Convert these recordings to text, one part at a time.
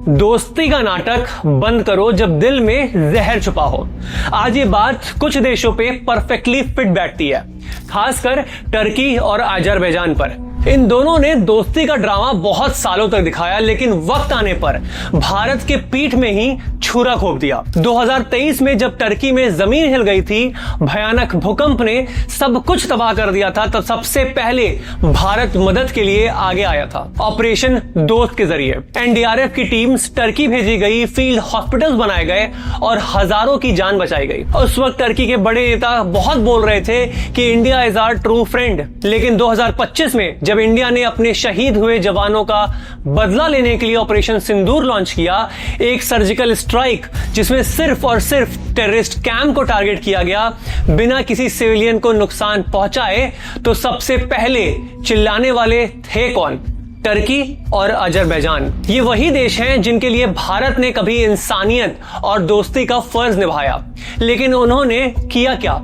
दोस्ती का नाटक बंद करो जब दिल में जहर छुपा हो। आज ये बात कुछ देशों पे परफेक्टली फिट बैठती है, खासकर टर्की और अजरबैजान पर। इन दोनों ने दोस्ती का ड्रामा बहुत सालों तक दिखाया, लेकिन वक्त आने पर भारत के पीठ में ही छुरा घोंप दिया। 2023 में जब टर्की में जमीन हिल गई थी, भयानक भूकंप ने सब कुछ तबाह कर दिया था, तब सबसे पहले भारत मदद के लिए आगे आया था। ऑपरेशन दोस्त के जरिए एनडीआरएफ की टीम्स टर्की भेजी गई, फील्ड हॉस्पिटल्स बनाए गए और हजारों की जान बचाई गई। उस वक्त टर्की के बड़े नेता बहुत बोल रहे थे कि India is our true friend, लेकिन 2025 में जब इंडिया ने अपने शहीद हुए जवानों का बदला लेने के लिए ऑपरेशन सिंदूर लॉन्च किया, एक सर्जिकल स्ट्राइक जिसमें सिर्फ और सिर्फ टेररिस्ट कैंप को टारगेट किया गया, बिना किसी सिविलियन को नुकसान पहुंचाए, तो सबसे पहले चिल्लाने वाले थे कौन? टर्की और अजरबैजान। ये वही देश हैं जिनके लिए भारत ने कभी इंसानियत और दोस्ती का फर्ज निभाया, लेकिन उन्होंने किया क्या?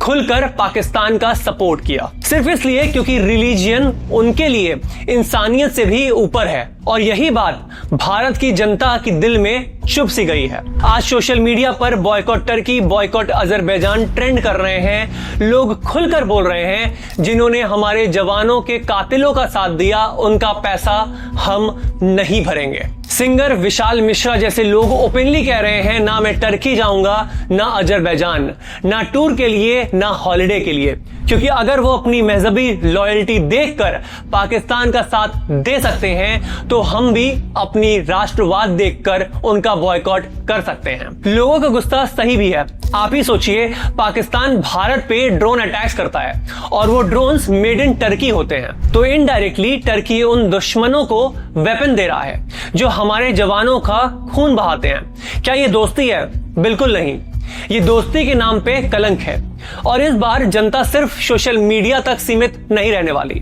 खुलकर पाकिस्तान का सपोर्ट किया, सिर्फ इसलिए क्योंकि रिलीजियन उनके लिए इंसानियत से भी ऊपर है। और यही बात भारत की जनता की दिल में चुभ सी गई है। आज सोशल मीडिया पर boycott Turkey, boycott Azerbaijan trend कर रहे हैं। लोग खुलकर बोल रहे हैं, जिन्होंने हमारे जवानों के कातिलों का साथ दिया, उनका पैसा हम नहीं भरेंगे। सिंगर विशाल मिश्रा जैसे लोग ओपनली कह रहे हैं, ना मैं टर्की जाऊंगा, ना अजरबैजान, ना टूर के लिए, ना हॉलिडे के लिए, क्योंकि अगर वो अपनी मजहबी लॉयल्टी देखकर पाकिस्तान का साथ दे सकते हैं, तो हम भी अपनी राष्ट्रवाद देखकर उनका बॉयकॉट कर सकते हैं। लोगों का गुस्सा सही भी है। आप ही सोचिए, पाकिस्तान भारत पे ड्रोन अटैक्स करता है और वो ड्रोन्स मेड इन टर्की होते हैं, तो इनडायरेक्टली टर्की उन दुश्मनों को वेपन दे रहा है जो हमारे जवानों का खून बहाते हैं। क्या ये दोस्ती है? बिल्कुल नहीं। ये दोस्ती के नाम पे कलंक है। और इस बार जनता सिर्फ सोशल मीडिया तक सीमित नहीं रहने वाली,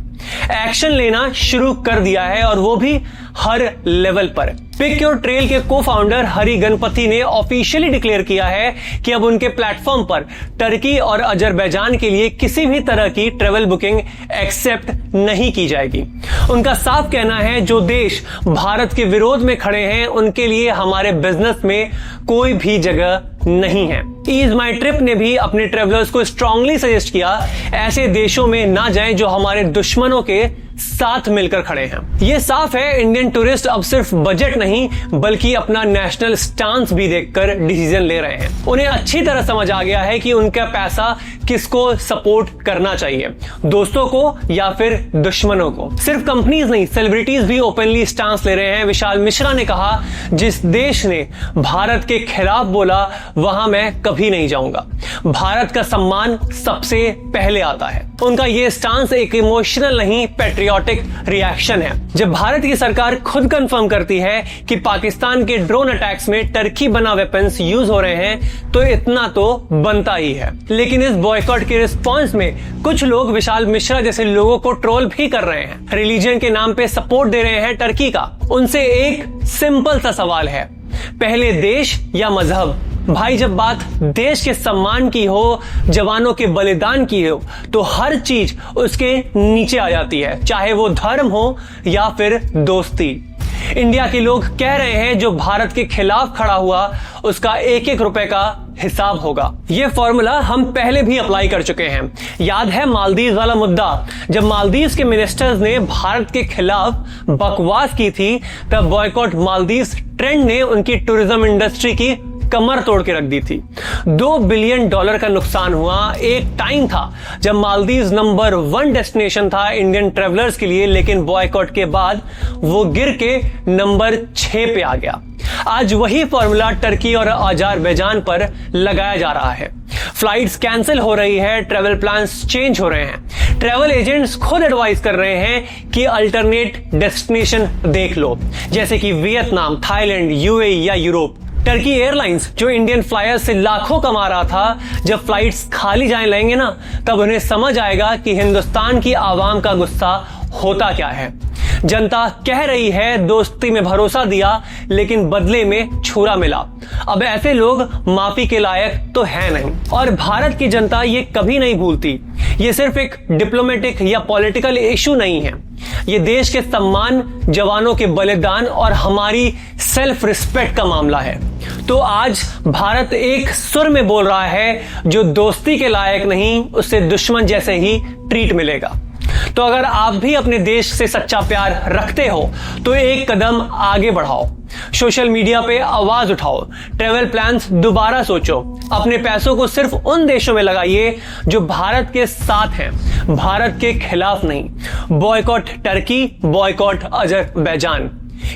एक्शन लेना शुरू कर दिया है, और वो भी हर लेवल पर। पिक योर ट्रेल के को-फाउंडर हरी गणपति ने ऑफिशियली डिक्लेयर किया है कि अब उनके प्लेटफॉर्म पर टर्की और अजरबैजान के लिए किसी भी तरह की ट्रेवल बुकिंग एक्सेप्ट नहीं की जाएगी। उनका साफ कहना है, जो देश भारत के विरोध में खड़े हैं, उनके लिए हमारे बिजनेस में कोई भी जगह नहीं है। ईज माई ट्रिप ने भी अपने ट्रेवलर्स को स्ट्रांगली सजेस्ट किया, ऐसे देशों में ना जाएं जो हमारे दुश्मनों के साथ मिलकर खड़े हैं। ये साफ है, इंडियन टूरिस्ट अब सिर्फ बजट नहीं बल्कि अपना नेशनल स्टांस भी देखकर डिसीजन ले रहे हैं। उन्हें अच्छी तरह समझ आ गया है कि उनका पैसा किसको सपोर्ट करना चाहिए, दोस्तों को या फिर दुश्मनों को। सिर्फ कंपनीज नहीं, सेलिब्रिटीज भी ओपनली स्टांस ले रहे हैं। विशाल मिश्रा ने कहा, जिस देश ने भारत के खिलाफ बोला, वहां मैं कभी नहीं जाऊंगा। भारत का सम्मान सबसे पहले आता है। उनका यह स्टांस एक इमोशनल नहीं, पैट्रियोटिक रिएक्शन है। जब भारत की सरकार खुद कंफर्म करती है कि पाकिस्तान के ड्रोन अटैक्स में टर्की बना वेपन्स यूज हो रहे हैं, तो इतना तो बनता ही है। लेकिन इस बॉयकॉट के रिस्पॉन्स में कुछ लोग विशाल मिश्रा जैसे लोगों को ट्रोल भी कर रहे हैं, रिलीजन के नाम पे सपोर्ट दे रहे हैं टर्की का। उनसे एक सिंपल सा सवाल है, पहले देश या मजहब? भाई, जब बात देश के सम्मान की हो, जवानों के बलिदान की हो, तो हर चीज उसके नीचे आ जाती है, चाहे वो धर्म हो या फिर दोस्ती। इंडिया के लोग कह रहे हैं, जो भारत के खिलाफ खड़ा हुआ, उसका एक एक रुपए का हिसाब होगा। यह फॉर्मूला हम पहले भी अप्लाई कर चुके हैं। याद है मालदीव वाला मुद्दा? जब मालदीव के मिनिस्टर्स ने भारत के खिलाफ बकवास की थी, तब बॉयकॉट मालदीव ट्रेंड ने उनकी टूरिज्म इंडस्ट्री की कमर तोड़ के रख दी थी। $2 बिलियन का नुकसान हुआ। एक टाइम था जब मालदीव नंबर 1 डेस्टिनेशन था इंडियन ट्रेवलर्स के लिए, लेकिन बॉयकॉट के बाद वो गिर के नंबर 6 पे आ गया। आज वही फॉर्मूला टर्की और अजरबैजान पर लगाया जा रहा है। फ्लाइट्स कैंसिल हो रही है, ट्रेवल प्लान्स चेंज हो रहे हैं। ट्रेवल एजेंट्स खुद एडवाइस कर रहे हैं कि अल्टरनेट डेस्टिनेशन देख लो, जैसे कि वियतनाम, थाईलैंड, यूएई या यूरोप। टर्की एयरलाइंस, जो इंडियन फ्लायर्स से लाखों कमा रहा था, जब फ्लाइट्स खाली जाने लगेंगे ना, तब उन्हें समझ आएगा कि हिंदुस्तान की आवाम का गुस्सा होता क्या है। जनता कह रही है दोस्ती में भरोसा दिया लेकिन बदले में छुरा मिला। अब ऐसे लोग माफी के लायक तो है नहीं, और भारत की जनता ये कभी नहीं भूलती। ये सिर्फ एक डिप्लोमेटिक या पॉलिटिकल इशू नहीं है, ये देश के सम्मान, जवानों के बलिदान और हमारी सेल्फ रिस्पेक्ट का मामला है। तो आज भारत एक सुर में बोल रहा है, जो दोस्ती के लायक नहीं उसे दुश्मन जैसे ही ट्रीट मिलेगा। तो अगर आप भी अपने देश से सच्चा प्यार रखते हो तो एक कदम आगे बढ़ाओ, सोशल मीडिया पे आवाज उठाओ, ट्रैवल प्लान्स दोबारा सोचो, अपने पैसों को सिर्फ उन देशों में लगाइए जो भारत के साथ हैं, भारत के खिलाफ नहीं। Boycott Turkey, boycott Azerbaijan.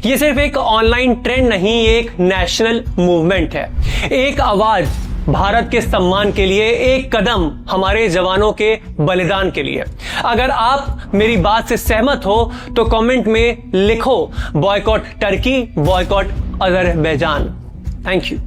ये सिर्फ एक ऑनलाइन ट्रेंड नहीं, ये एक नेशनल मूवमेंट है। एक आवाज भारत के सम्मान के लिए, एक कदम हमारे जवानों के बलिदान के लिए। अगर आप मेरी बात से सहमत हो तो कमेंट में लिखो boycott Turkey, boycott Azerbaijan. Thank you.